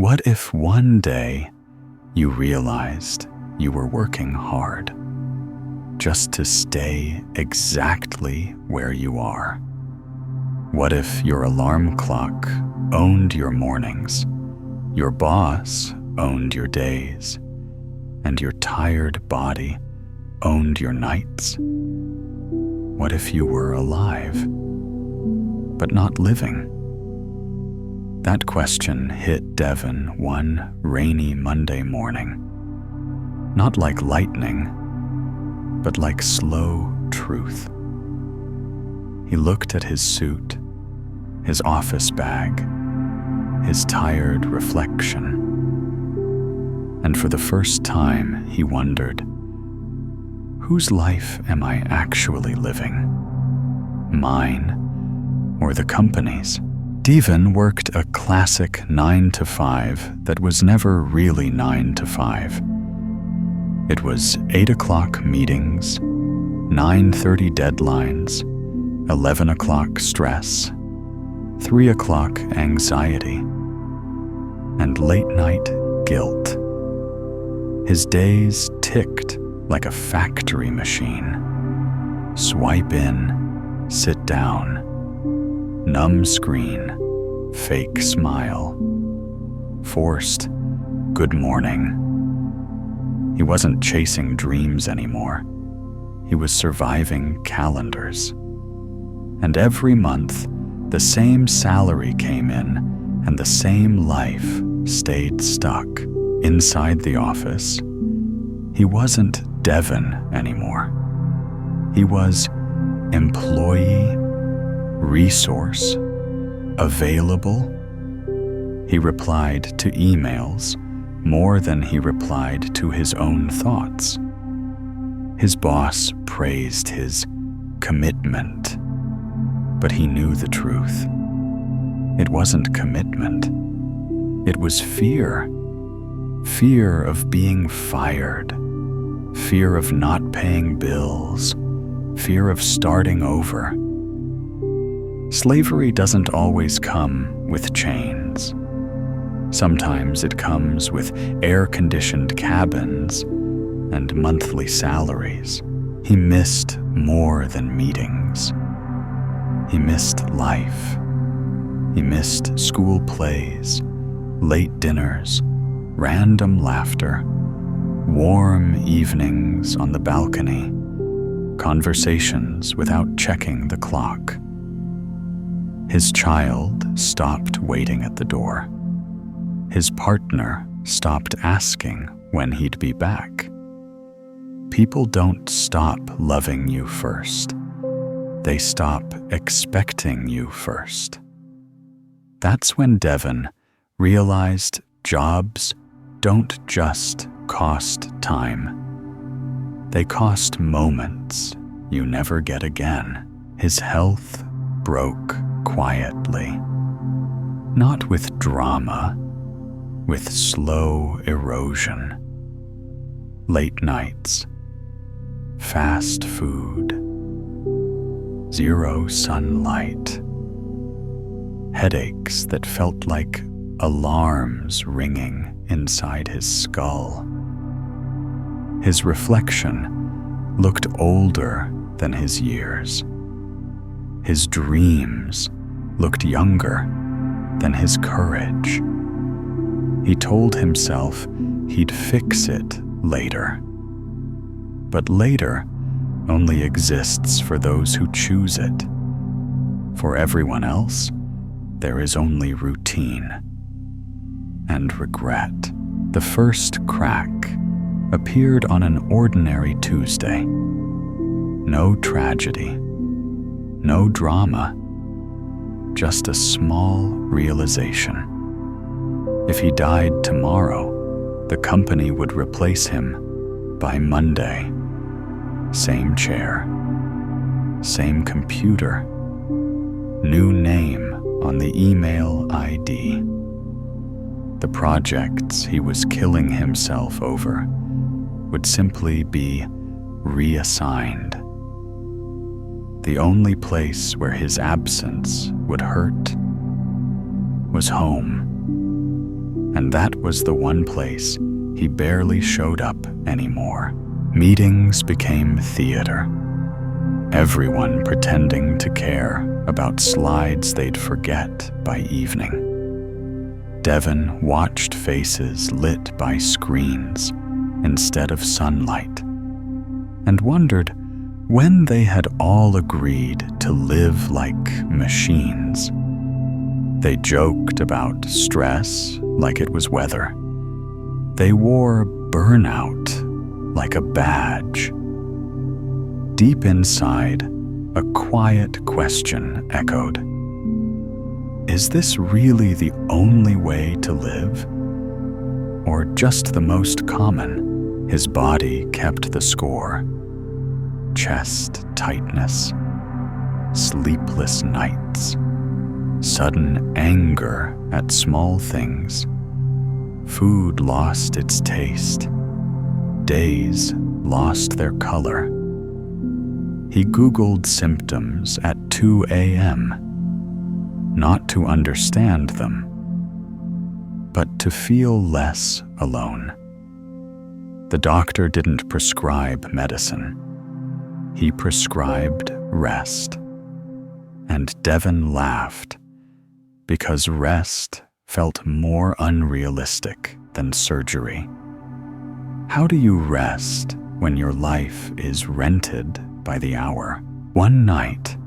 What if one day you realized you were working hard just to stay exactly where you are? What if your alarm clock owned your mornings, your boss owned your days, and your tired body owned your nights? What if you were alive, but not living? That question hit Deven one rainy Monday morning, not like lightning, but like slow truth. He looked at his suit, his office bag, his tired reflection, and for the first time he wondered, whose life am I actually living? Mine or the company's? Deven worked a classic 9-to-5 that was never really 9 to 5. It was 8 o'clock meetings, 9:30 deadlines, 11 o'clock stress, 3 o'clock anxiety, and late night guilt. His days ticked like a factory machine. Swipe in, sit down, numb screen, fake smile, forced good morning. He wasn't chasing dreams anymore. He was surviving calendars. And every month, the same salary came in and the same life stayed stuck inside the office. He wasn't Deven anymore. He was employee, resource, available. He replied to emails more than he replied to his own thoughts. His boss praised his commitment, but he knew the truth. It wasn't commitment. It was fear. Fear of being fired. Fear of not paying bills. Fear of starting over. Slavery doesn't always come with chains. Sometimes it comes with air-conditioned cabins and monthly salaries. He missed more than meetings. He missed life. He missed school plays, late dinners, random laughter, warm evenings on the balcony, conversations without checking the clock. His child stopped waiting at the door. His partner stopped asking when he'd be back. People don't stop loving you first. They stop expecting you first. That's when Deven realized jobs don't just cost time. They cost moments you never get again. His health broke quietly, not with drama, with slow erosion. Late nights, fast food, zero sunlight, headaches that felt like alarms ringing inside his skull. His reflection looked older than his years. His dreams looked younger than his courage. He told himself he'd fix it later. But later only exists for those who choose it. For everyone else, there is only routine and regret. The first crack appeared on an ordinary Tuesday. No tragedy, no drama, just a small realization. If he died tomorrow, the company would replace him by Monday. Same chair, same computer, new name on the email ID. The projects he was killing himself over would simply be reassigned. The only place where his absence would hurt was home. and that was the one place he barely showed up anymore. Meetings became theater. Everyone pretending to care about slides they'd forget by evening. Deven watched faces lit by screens instead of sunlight, and wondered when they had all agreed to live like machines. They joked about stress like it was weather. They wore burnout like a badge. Deep inside, a quiet question echoed. Is this really the only way to live? Or just the most common? His body kept the score. Chest tightness, sleepless nights, sudden anger at small things. Food lost its taste. Days lost their color. He Googled symptoms at 2 a.m., not to understand them, but to feel less alone. The doctor didn't prescribe medicine. He prescribed rest. And Deven laughed, because rest felt more unrealistic than surgery. How do you rest when your life is rented by the hour? One night,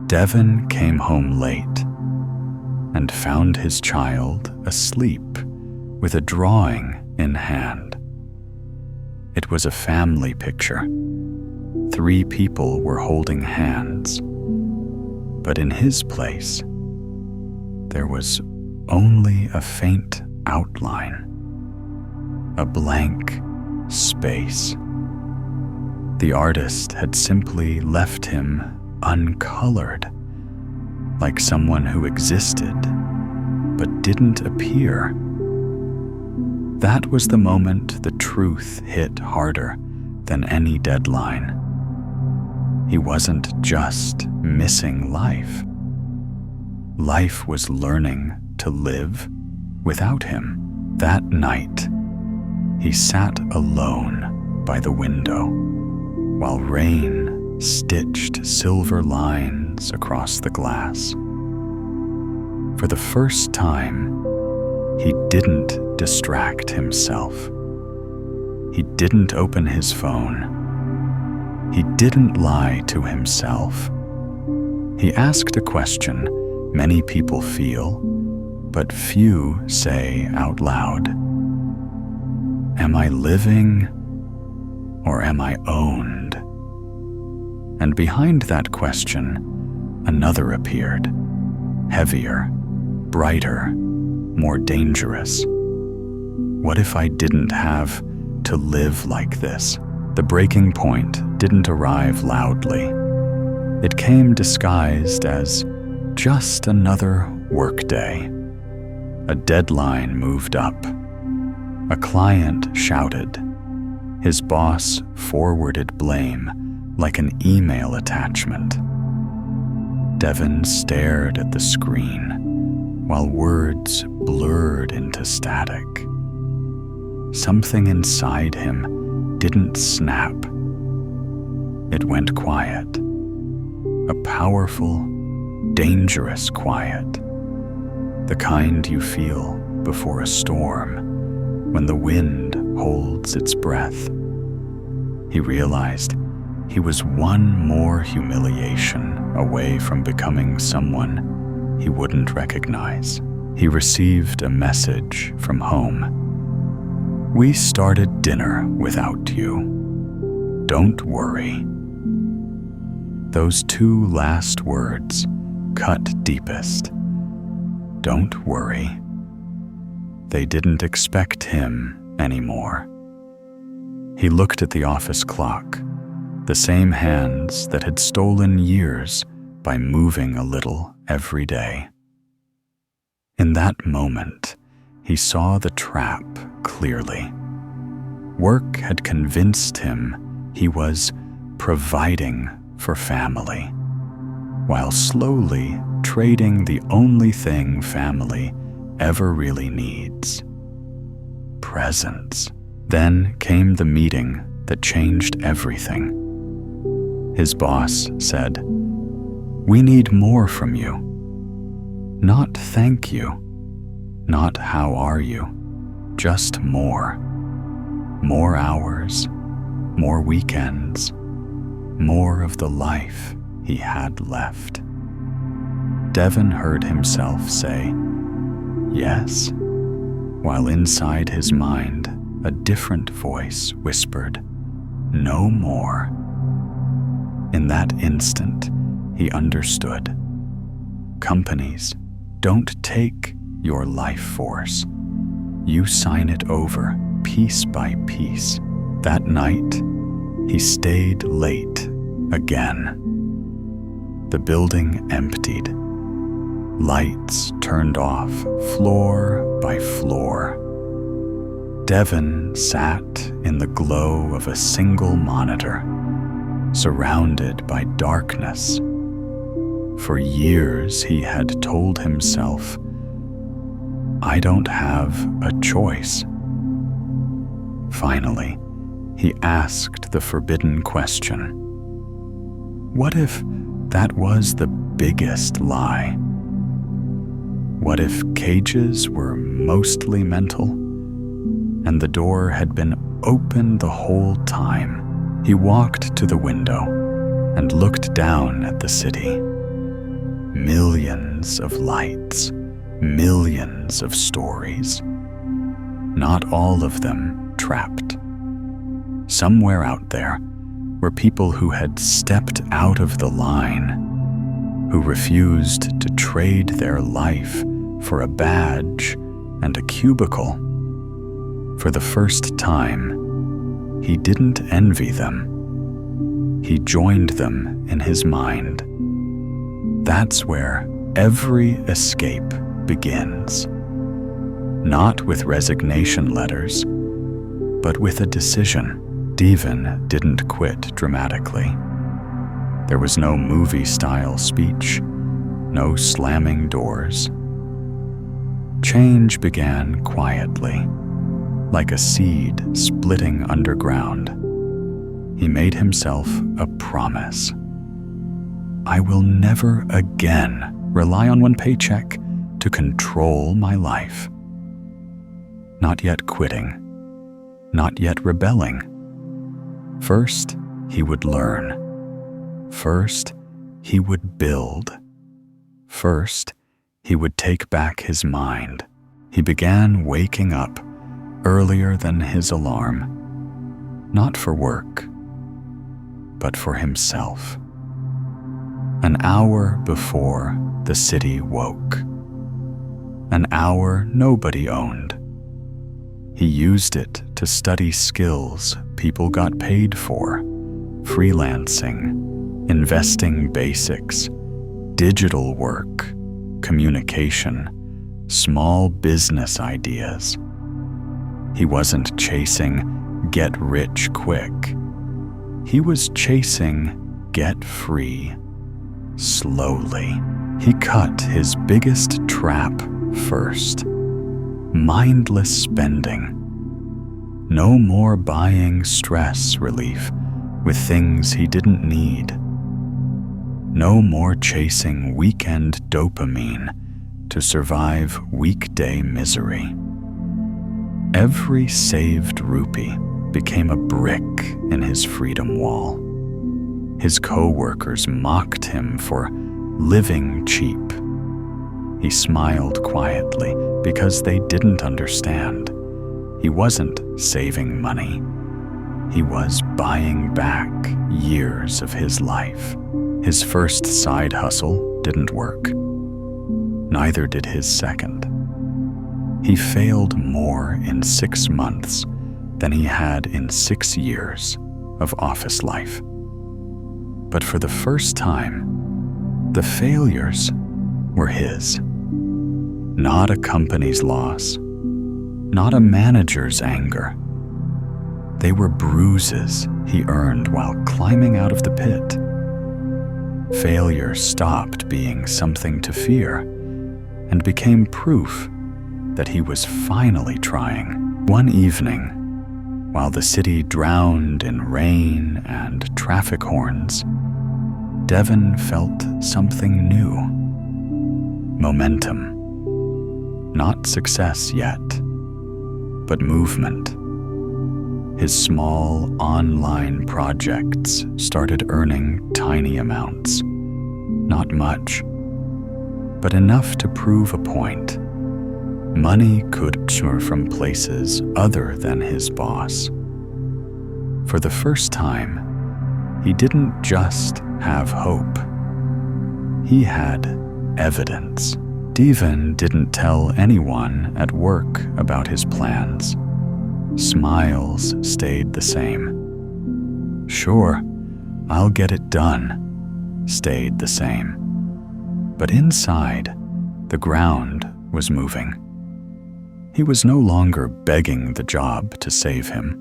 Deven came home late and found his child asleep with a drawing in hand. It was a family picture. 3 people were holding hands, but in his place, there was only a faint outline, a blank space. The artist had simply left him uncolored, like someone who existed but didn't appear. That was the moment the truth hit harder than any deadline. He wasn't just missing life. Life was learning to live without him. That night, he sat alone by the window while rain stitched silver lines across the glass. For the first time, he didn't distract himself. He didn't open his phone. He didn't lie to himself. He asked a question many people feel, but few say out loud. Am I living or am I owned? And behind that question, another appeared, heavier, brighter, more dangerous. What if I didn't have to live like this? The breaking point didn't arrive loudly. It came disguised as just another workday. A deadline moved up. A client shouted. His boss forwarded blame like an email attachment. Deven stared at the screen while words blurred into static. Something inside him didn't snap. It went quiet. A powerful, dangerous quiet. The kind you feel before a storm, when the wind holds its breath. He realized he was one more humiliation away from becoming someone he wouldn't recognize. He received a message from home. We started dinner without you. Don't worry. Those 2 last words cut deepest. Don't worry. They didn't expect him anymore. He looked at the office clock, the same hands that had stolen years by moving a little every day. In that moment, he saw the trap clearly. Work had convinced him he was providing for family, while slowly trading the only thing family ever really needs: presence. Then came the meeting that changed everything. His boss said, "We need more from you. Not thank you, not how are you, just more. More hours, more weekends, more of the life he had left." Deven heard himself say, "Yes," while inside his mind a different voice whispered, "No more." In that instant, he understood. Companies don't take your life force. You sign it over piece by piece. That night, he stayed late again. The building emptied. Lights turned off floor by floor. Deven sat in the glow of a single monitor, surrounded by darkness. For years he had told himself, "I don't have a choice." Finally, he asked the forbidden question. What if that was the biggest lie? What if cages were mostly mental, and the door had been open the whole time? He walked to the window and looked down at the city. Millions of lights, millions of stories. Not all of them trapped. Somewhere out there were people who had stepped out of the line, who refused to trade their life for a badge and a cubicle. For the first time, he didn't envy them. He joined them in his mind. That's where every escape begins. Not with resignation letters, but with a decision. Deven didn't quit dramatically. There was no movie-style speech, no slamming doors. Change began quietly, like a seed splitting underground. He made himself a promise. "I will never again rely on one paycheck to control my life." Not yet quitting, not yet rebelling. First, he would learn. First, he would build. First, he would take back his mind. He began waking up earlier than his alarm, not for work, but for himself. An hour before the city woke. An hour nobody owned. He used it to study skills people got paid for: freelancing, investing basics, digital work, communication, small business ideas. He wasn't chasing get rich quick. He was chasing get free slowly. He cut his biggest trap first: mindless spending. No more buying stress relief with things he didn't need. No more chasing weekend dopamine to survive weekday misery. Every saved rupee became a brick in his freedom wall. His co-workers mocked him for living cheap. He smiled quietly because they didn't understand. He wasn't saving money. He was buying back years of his life. His first side hustle didn't work. Neither did his second. He failed more in 6 months than he had in 6 years of office life. But for the first time, the failures were his. Not a company's loss, not a manager's anger. They were bruises he earned while climbing out of the pit. Failure stopped being something to fear and became proof that he was finally trying. One evening, while the city drowned in rain and traffic horns, Deven felt something new. Momentum. Not success yet, but movement. His small online projects started earning tiny amounts. Not much, but enough to prove a point. Money could come from places other than his boss. For the first time, he didn't just have hope. He had evidence. Deven didn't tell anyone at work about his plans. Smiles stayed the same. Sure, I'll get it done, stayed the same. But inside, the ground was moving. He was no longer begging the job to save him.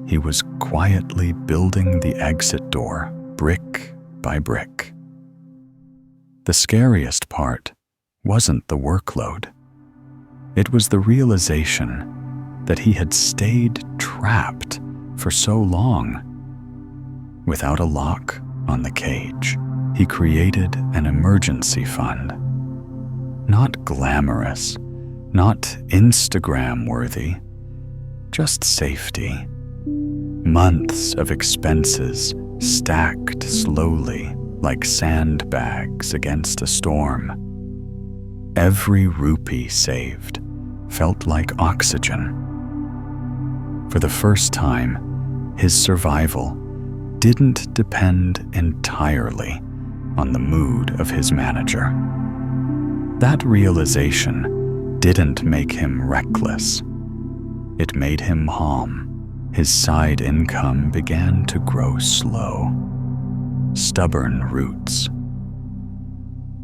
He was quietly building the exit door, brick by brick. The scariest part wasn't the workload. It was the realization that he had stayed trapped for so long. Without a lock on the cage, he created an emergency fund. Not glamorous, not Instagram-worthy, just safety. Months of expenses stacked slowly like sandbags against a storm. Every rupee saved felt like oxygen. For the first time, his survival didn't depend entirely on the mood of his manager. That realization didn't make him reckless. It made him calm. His side income began to grow slow. Stubborn roots.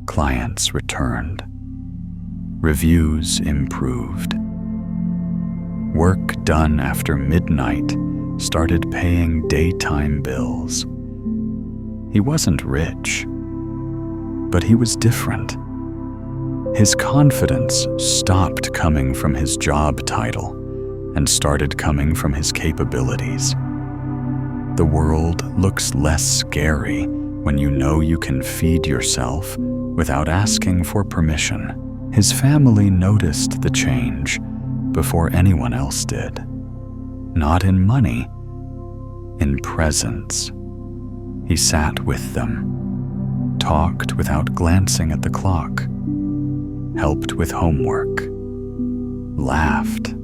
Clients returned. Reviews improved. Work done after midnight started paying daytime bills. He wasn't rich, but he was different. His confidence stopped coming from his job title and started coming from his capabilities. The world looks less scary when you know you can feed yourself without asking for permission. His family noticed the change before anyone else did. Not in money, in presence. He sat with them, talked without glancing at the clock, helped with homework, laughed.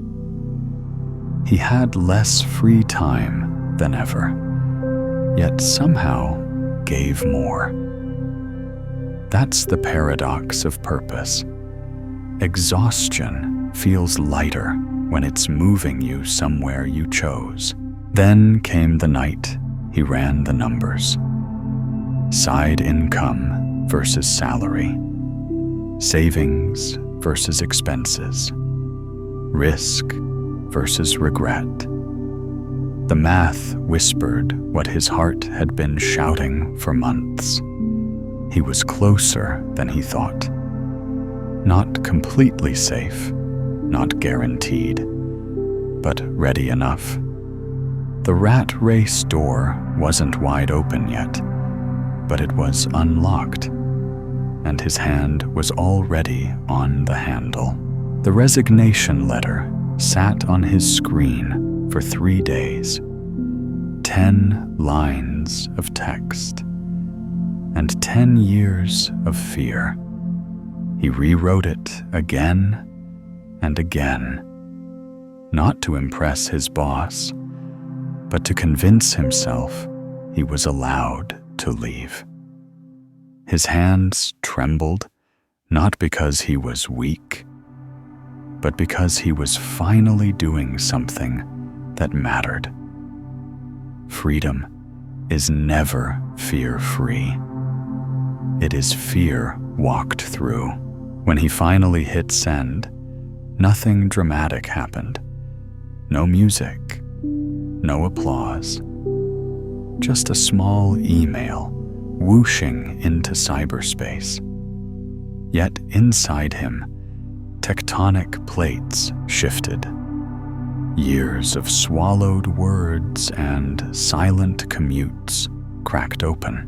He had less free time than ever, yet somehow gave more. That's the paradox of purpose. Exhaustion feels lighter when it's moving you somewhere you chose. Then came the night he ran the numbers. Side income versus salary. Savings versus expenses. Risk versus regret. The math whispered what his heart had been shouting for months. He was closer than he thought. Not completely safe, not guaranteed, but ready enough. The rat race door wasn't wide open yet, but it was unlocked, and his hand was already on the handle. The resignation letter sat on his screen for 3 days. 10 lines of text, and 10 years of fear. He rewrote it again and again, not to impress his boss, but to convince himself he was allowed to leave. His hands trembled, not because he was weak, but because he was finally doing something that mattered. Freedom is never fear-free. It is fear walked through. When he finally hit send, nothing dramatic happened. No music, no applause. Just a small email whooshing into cyberspace. Yet inside him, tectonic plates shifted. Years of swallowed words and silent commutes cracked open.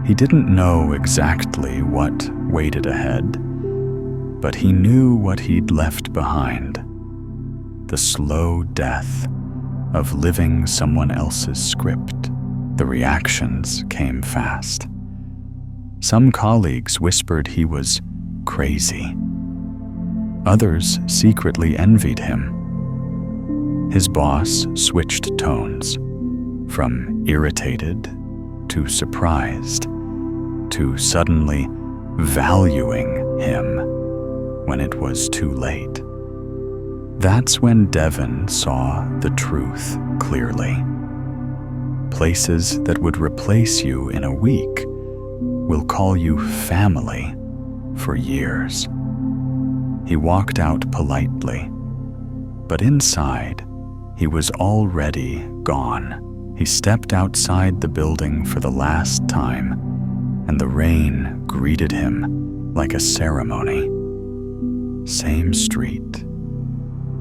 He didn't know exactly what waited ahead, but he knew what he'd left behind: the slow death of living someone else's script. The reactions came fast. Some colleagues whispered he was crazy. Others secretly envied him. His boss switched tones, from irritated to surprised to suddenly valuing him when it was too late. That's when Deven saw the truth clearly. Places that would replace you in a week will call you family for years. He walked out politely, but inside, he was already gone. He stepped outside the building for the last time, and the rain greeted him like a ceremony. Same street,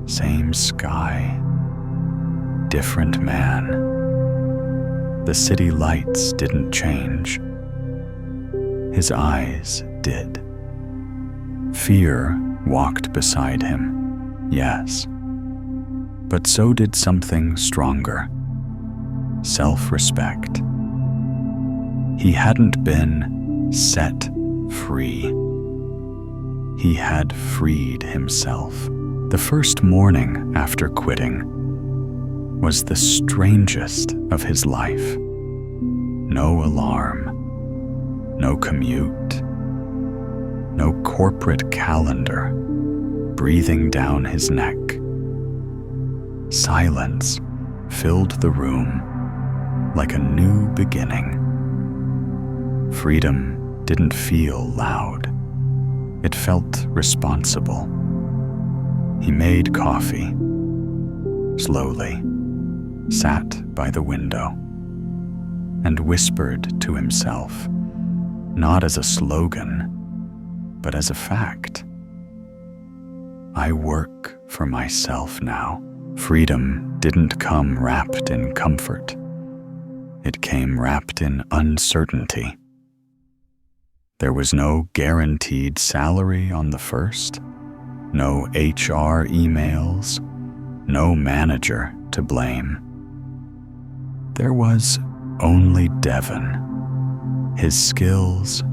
same sky, different man. The city lights didn't change. His eyes did. Fear walked beside him, yes. But so did something stronger: self-respect. He hadn't been set free. He had freed himself. The first morning after quitting was the strangest of his life. No alarm, no commute, no corporate calendar breathing down his neck. Silence filled the room like a new beginning. Freedom didn't feel loud. It felt responsible. He made coffee, slowly, sat by the window, and whispered to himself, not as a slogan, but as a fact. I work for myself now. Freedom didn't come wrapped in comfort. It came wrapped in uncertainty. There was no guaranteed salary on the first, no HR emails, no manager to blame. There was only Deven, his skills,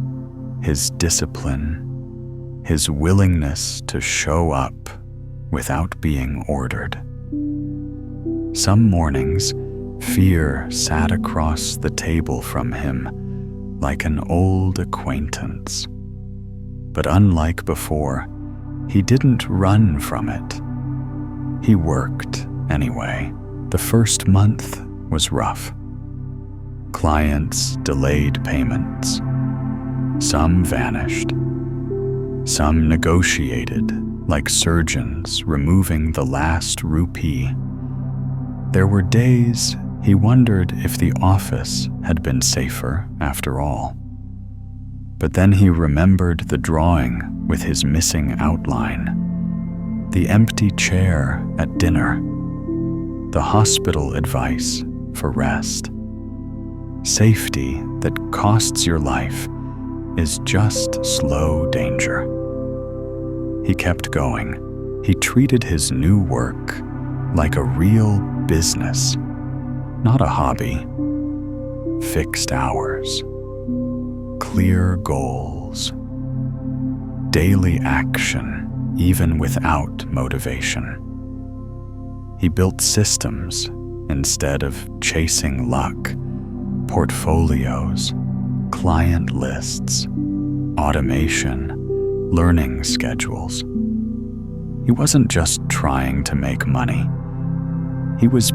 his discipline, his willingness to show up without being ordered. Some mornings, fear sat across the table from him like an old acquaintance. But unlike before, he didn't run from it. He worked anyway. The first month was rough. Clients delayed payments. Some vanished. Some negotiated like surgeons removing the last rupee. There were days he wondered if the office had been safer after all. But then he remembered the drawing with his missing outline, the empty chair at dinner, the hospital advice for rest. Safety that costs your life is just slow danger. He kept going. He treated his new work like a real business, not a hobby. Fixed hours, clear goals, daily action even without motivation. He built systems instead of chasing luck, portfolios, client lists, automation, learning schedules. He wasn't just trying to make money. He was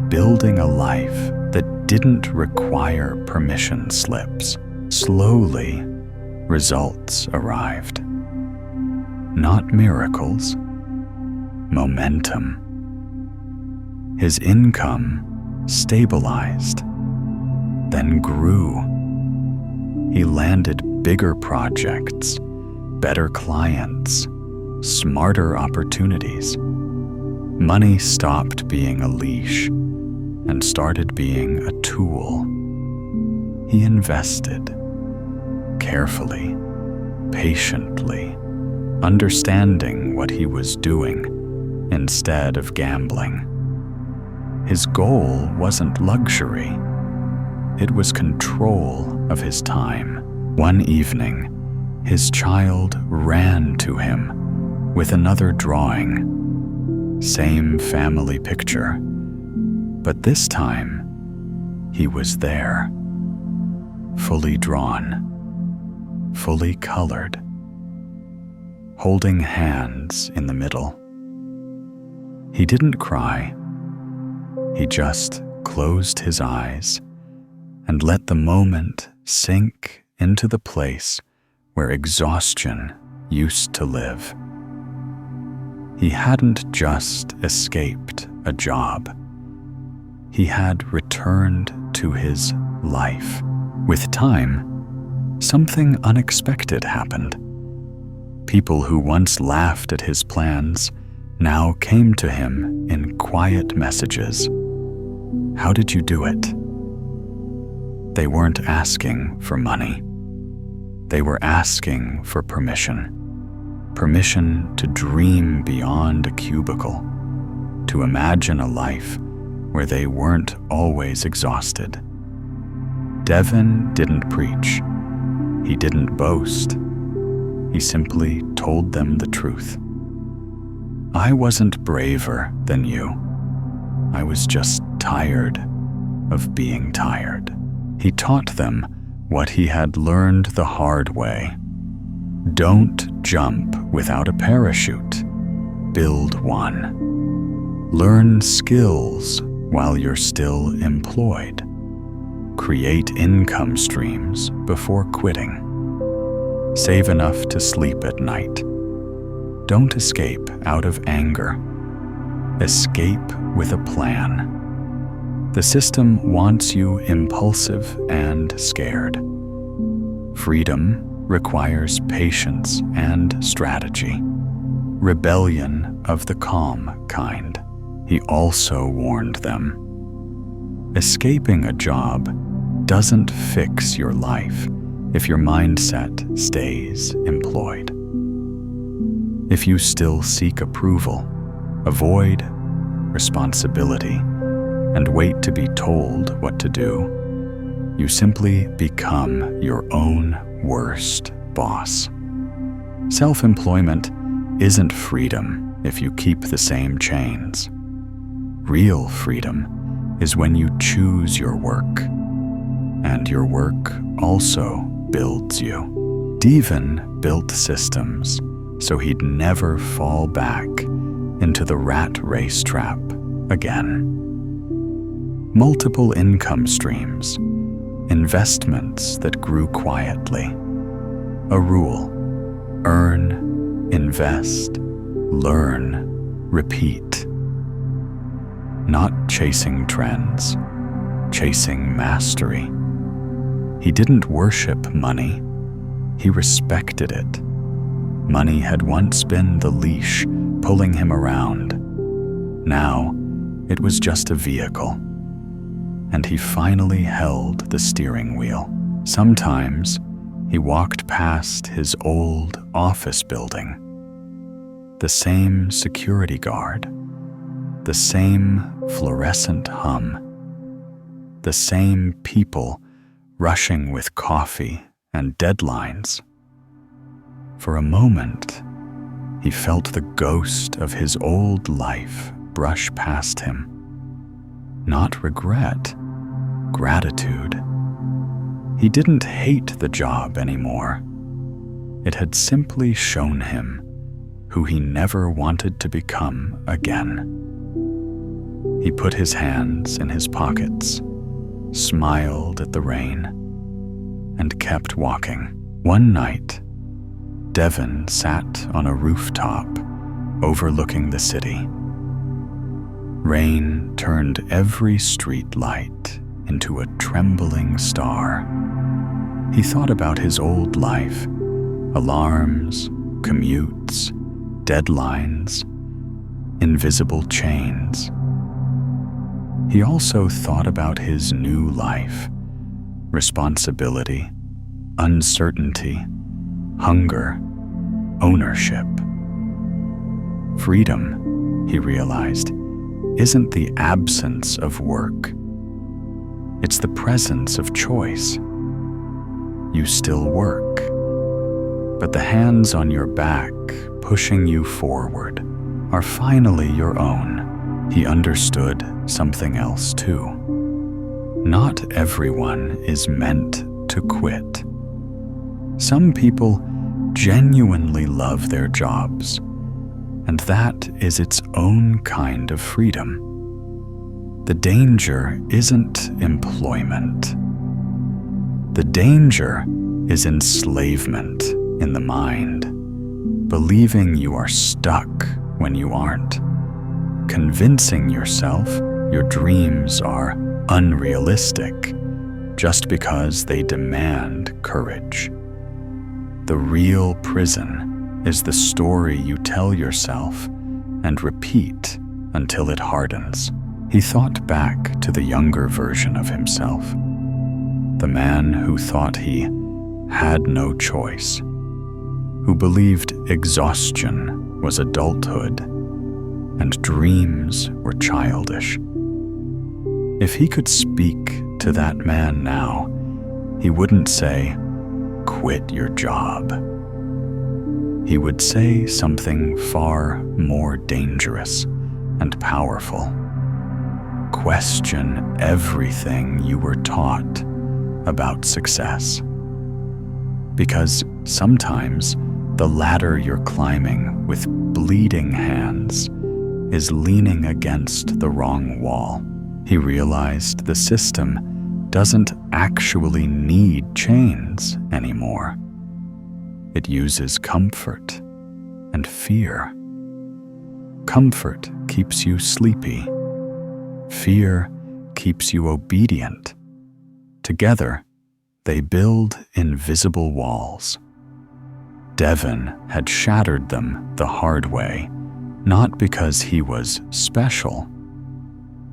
building a life that didn't require permission slips. Slowly, results arrived. Not miracles, momentum. His income stabilized, then grew. He landed bigger projects, better clients, smarter opportunities. Money stopped being a leash and started being a tool. He invested carefully, patiently, understanding what he was doing instead of gambling. His goal wasn't luxury, it was control of his time. One evening, his child ran to him with another drawing. Same family picture, but this time, he was there, fully drawn, fully colored, holding hands in the middle. He didn't cry. He just closed his eyes and let the moment sink into the place where exhaustion used to live. He hadn't just escaped a job. He had returned to his life. With time, something unexpected happened. People who once laughed at his plans now came to him in quiet messages. How did you do it? They weren't asking for money. They were asking for permission. Permission to dream beyond a cubicle, to imagine a life where they weren't always exhausted. Deven didn't preach. He didn't boast. He simply told them the truth. I wasn't braver than you. I was just tired of being tired. He taught them what he had learned the hard way. Don't jump without a parachute. Build one. Learn skills while you're still employed. Create income streams before quitting. Save enough to sleep at night. Don't escape out of anger. Escape with a plan. The system wants you impulsive and scared. Freedom requires patience and strategy. Rebellion of the calm kind. He also warned them. Escaping a job doesn't fix your life if your mindset stays employed. If you still seek approval, avoid responsibility, and wait to be told what to do, you simply become your own worst boss. Self-employment isn't freedom if you keep the same chains. Real freedom is when you choose your work, and your work also builds you. Deven built systems so he'd never fall back into the rat race trap again. Multiple income streams, investments that grew quietly. A rule: earn, invest, learn, repeat. Not chasing trends, chasing mastery. He didn't worship money, he respected it. Money had once been the leash pulling him around. Now, it was just a vehicle, and he finally held the steering wheel. Sometimes, he walked past his old office building. The same security guard, the same fluorescent hum, the same people rushing with coffee and deadlines. For a moment, he felt the ghost of his old life brush past him. Not regret, gratitude. He didn't hate the job anymore. It had simply shown him who he never wanted to become again. He put his hands in his pockets, smiled at the rain, and kept walking. One night, Deven sat on a rooftop overlooking the city. Rain turned every street light into a trembling star. He thought about his old life, alarms, commutes, deadlines, invisible chains. He also thought about his new life, responsibility, uncertainty, hunger, ownership. Freedom, he realized, isn't the absence of work. It's the presence of choice. You still work, but the hands on your back pushing you forward are finally your own. He understood something else too. Not everyone is meant to quit. Some people genuinely love their jobs, and that is its own kind of freedom. The danger isn't employment. The danger is enslavement in the mind, believing you are stuck when you aren't, convincing yourself your dreams are unrealistic just because they demand courage. The real prison is the story you tell yourself and repeat until it hardens. He thought back to the younger version of himself, the man who thought he had no choice, who believed exhaustion was adulthood and dreams were childish. If he could speak to that man now, he wouldn't say, "Quit your job." He would say something far more dangerous and powerful. Question everything you were taught about success. Because sometimes the ladder you're climbing with bleeding hands is leaning against the wrong wall. He realized the system doesn't actually need chains anymore. It uses comfort and fear. Comfort keeps you sleepy. Fear keeps you obedient. Together, they build invisible walls. Deven had shattered them the hard way, not because he was special,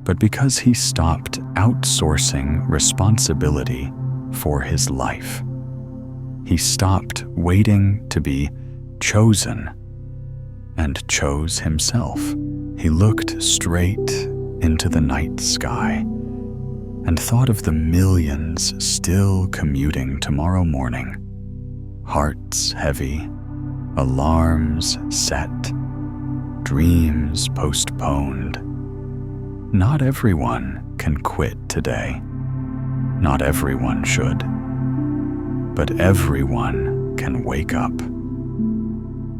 but because he stopped outsourcing responsibility for his life. He stopped waiting to be chosen and chose himself. He looked straight into the night sky and thought of the millions still commuting tomorrow morning, hearts heavy, alarms set, dreams postponed. Not everyone can quit today. Not everyone should. But everyone can wake up.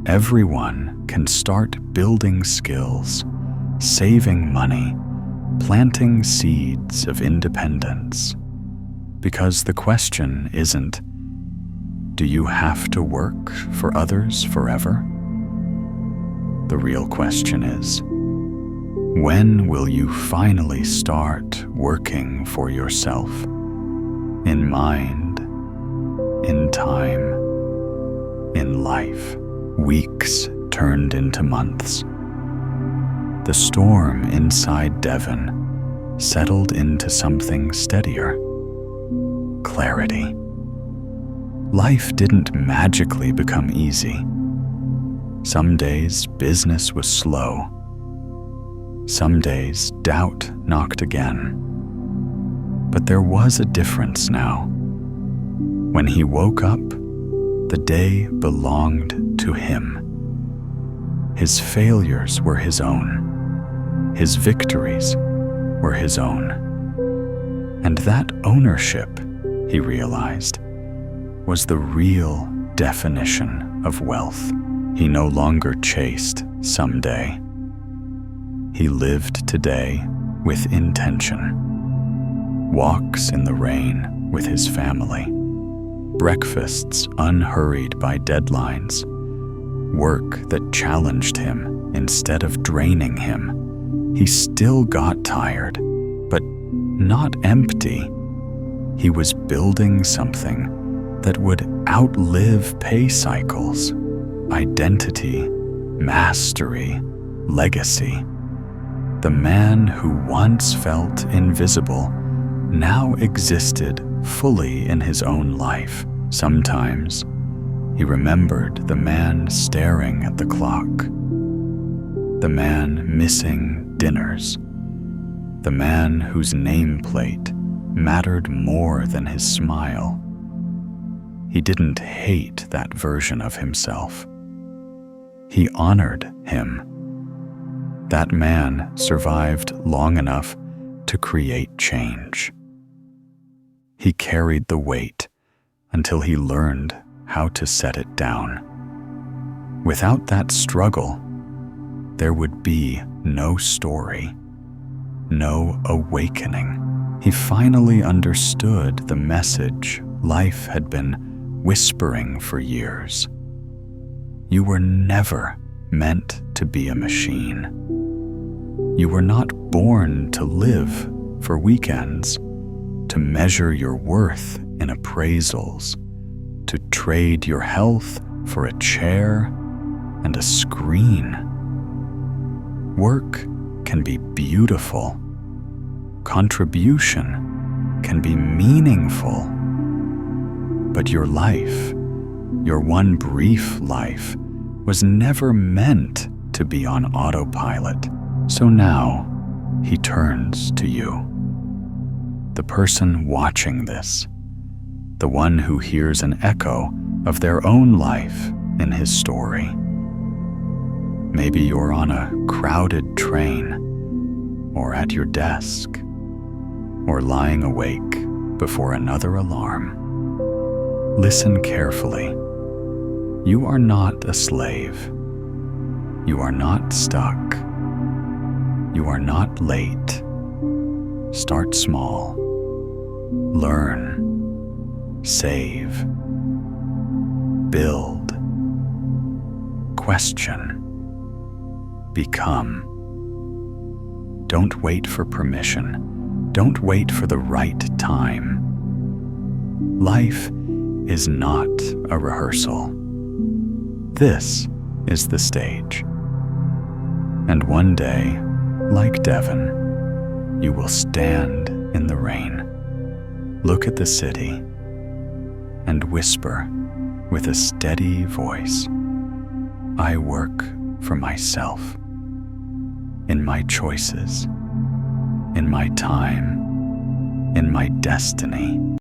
Everyone can start building skills, saving money, planting seeds of independence. Because the question isn't, do you have to work for others forever? The real question is, when will you finally start working for yourself? In mind, in time, in life. Weeks turned into months. The storm inside Deven settled into something steadier. Clarity. Life didn't magically become easy. Some days business was slow. Some days doubt knocked again. But there was a difference now. When he woke up, the day belonged to him. His failures were his own. His victories were his own. And that ownership, he realized, was the real definition of wealth. He no longer chased someday. He lived today with intention. Walks in the rain with his family. Breakfasts unhurried by deadlines. Work that challenged him instead of draining him. He still got tired, but not empty. He was building something that would outlive pay cycles, identity, mastery, legacy. The man who once felt invisible now existed fully in his own life. Sometimes he remembered the man staring at the clock, the man missing dinners, the man whose nameplate mattered more than his smile. He didn't hate that version of himself. He honored him. That man survived long enough to create change. He carried the weight until he learned how to set it down. Without that struggle, there would be no story, no awakening. He finally understood the message life had been whispering for years. You were never meant to be a machine. You were not born to live for weekends, to measure your worth in appraisals, to trade your health for a chair and a screen. Work can be beautiful. Contribution can be meaningful. But your life, your one brief life, was never meant to be on autopilot. So now he turns to you, the person watching this, the one who hears an echo of their own life in his story. Maybe you're on a crowded train, or at your desk, or lying awake before another alarm. Listen carefully. You are not a slave. You are not stuck. You are not late. Start small. Learn. Save. Build. Question. Become. Don't wait for permission. Don't wait for the right time. Life is not a rehearsal. This is the stage. And one day, like Deven, you will stand in the rain, look at the city, and whisper with a steady voice, I work for myself, in my choices, in my time, in my destiny.